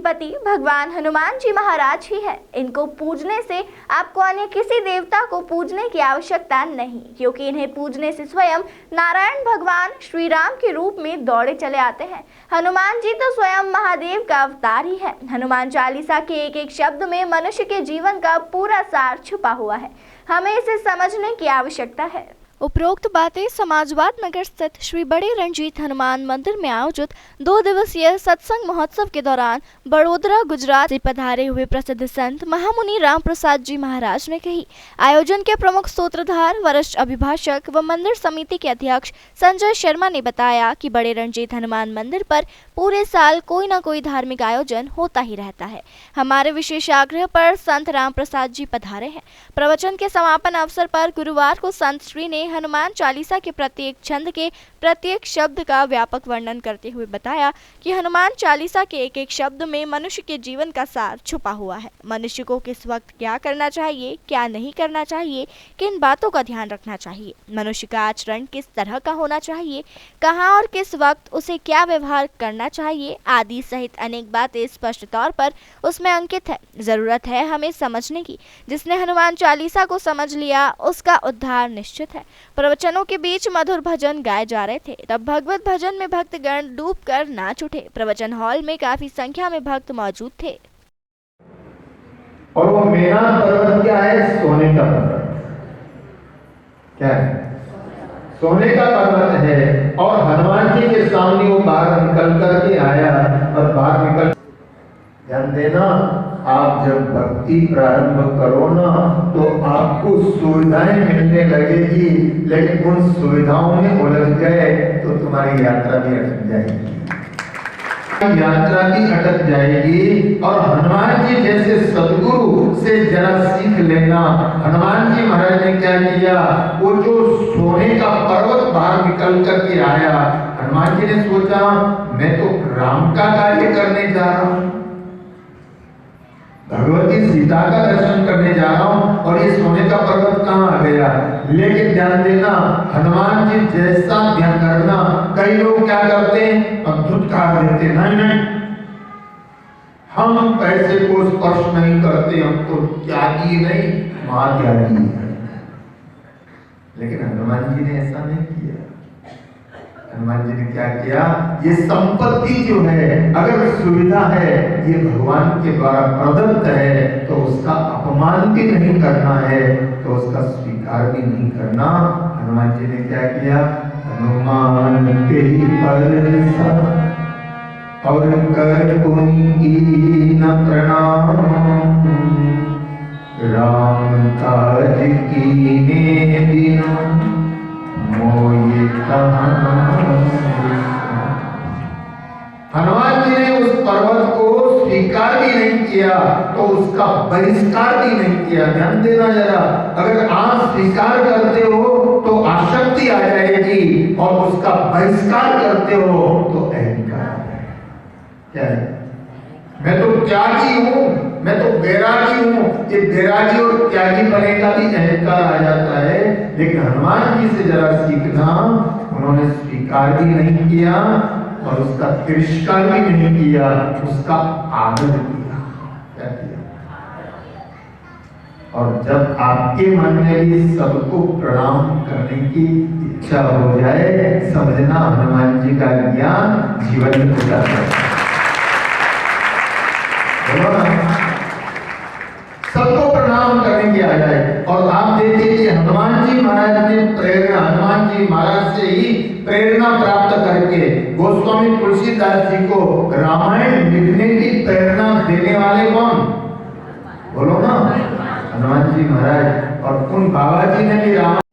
अधिपति भगवान हनुमान जी महाराज ही है। इनको पूजने से आपको अन्य किसी देवता को पूजने की आवश्यकता नहीं, क्योंकि इन्हें पूजने से स्वयं नारायण भगवान श्री राम के रूप में दौड़े चले आते हैं। हनुमान जी तो स्वयं महादेव का अवतार ही है। हनुमान चालीसा के एक एक शब्द में मनुष्य के जीवन का पूरा सार छुपा हुआ है। हमें इसे समझने की आवश्यकता है। उपरोक्त बातें समाजवाद नगर स्थित श्री बड़े रणजीत हनुमान मंदिर में आयोजित 2 दिवसीय सत्संग महोत्सव के दौरान बड़ोदरा गुजरात से पधारे हुए प्रसिद्ध संत महामुनि राम प्रसाद जी महाराज ने कही। आयोजन के प्रमुख सूत्रधार वरिष्ठ अभिभाषक व मंदिर समिति के अध्यक्ष संजय शर्मा ने बताया कि बड़े रणजीत हनुमान मंदिर पर पूरे साल कोई न कोई धार्मिक आयोजन होता ही रहता है। हमारे विशेष आग्रह पर संत राम प्रसाद जी पधारे हैं। प्रवचन के समापन अवसर पर गुरुवार को संत श्री ने हनुमान चालीसा के प्रत्येक छंद के प्रत्येक शब्द का व्यापक वर्णन करते हुए बताया कि हनुमान चालीसा के एक एक शब्द में मनुष्य के जीवन का सार छुपा हुआ है। मनुष्य को किस वक्त क्या करना चाहिए, क्या नहीं करना चाहिए, किन बातों का ध्यान रखना चाहिए, मनुष्य का आचरण किस तरह का होना चाहिए, कहाँ और किस वक्त उसे क्या व्यवहार करना चाहिए आदि सहित अनेक बातें स्पष्ट तौर पर उसमें अंकित है। जरूरत है हमें समझने की। जिसने हनुमान चालीसा को समझ लिया उसका उद्धार निश्चित है। प्रवचनों के बीच मधुर भजन गाए जा रहे थे। तब भगवत भजन में भक्तगण डूबकर नाच उठे। प्रवचन हॉल में काफी संख्या में भक्त मौजूद थे। और वो मेना पर्वत क्या है? सोने का पर्वत। क्या है? सोने का पर्वत है। और हनुमान जी के सामने वो बाहर निकल करके आया और बाहर निकल, ध्यान देना, आप जब भक्ति प्रारंभ करो ना तो आपको सुविधाएं मिलने लगेगी, लेकिन उन सुविधाओं में उलझ गए तो तुम्हारी यात्रा भी अटक जाएगी। यात्रा भी अटक जाएगी। और हनुमान जी जैसे सदगुरु से जरा सीख लेना। हनुमान जी महाराज ने क्या किया? वो जो सोने का पर्वत बाहर निकल करके आया, हनुमान जी ने सोचा मैं तो राम का कार्य करने जा रहा हूं, भगवती सीता का दर्शन करने जा रहा हूं, और ये सोने का पर्वत कहां आ गया? लेकिन ध्यान देना, हनुमान जी जैसा ध्यान करना। कई लोग क्या करते हैं? धुतकार देते, नहीं नहीं हम पैसे को स्पर्श नहीं करते, हम तो त्यागी नहीं महात्यागी है। लेकिन हनुमान जी ने ऐसा नहीं किया। हनुमान जी ने क्या किया? ये संपत्ति जो है, अगर सुविधा है, ये भगवान के द्वारा प्रदत्त है, तो उसका अपमान भी नहीं करना है, तो उसका स्वीकार भी नहीं करना। हनुमान जी ने क्या किया? हनुमान तेरी परसा और कर पुनि न प्रणाम, राम काज कीने बिनु मोहि कहाँ। हनुमान जी ने उस पर्वत को स्वीकार भी नहीं किया, तो उसका बहिष्कार भी नहीं किया। ध्यान देना जरा, अगर आप स्वीकार करते हो तो आसक्ति आ जाएगी, और उसका बहिष्कार करते हो तो अहंकार। क्या है? मैं तो त्यागी हूं, मैं तो बैरागी हूं। ये बैरागी और त्यागी बने का भी अहंकार आ जाता है। लेकिन हनुमान जी से जरा सीखना, उन्होंने स्वीकार भी नहीं किया और उसका तिरस्कार भी नहीं किया, उसका आदर किया। क्या किया? और जब आपके मन में भी सबको प्रणाम करने की इच्छा हो जाए, समझना हनुमान जी का ज्ञान जीवन में हो जाता है। सबको प्रणाम करने की आ जाए। और आप देखिए कि हनुमान जी महाराज ने प्रेरणा, हनुमान जी महाराज से ही प्रेरणा प्राप्त करके गोस्वामी तुलसीदास जी को रामायण लिखने की प्रेरणा देने वाले कौन? बोलो ना, हनुमान जी महाराज। और उन बाबा जी ने भी रामायण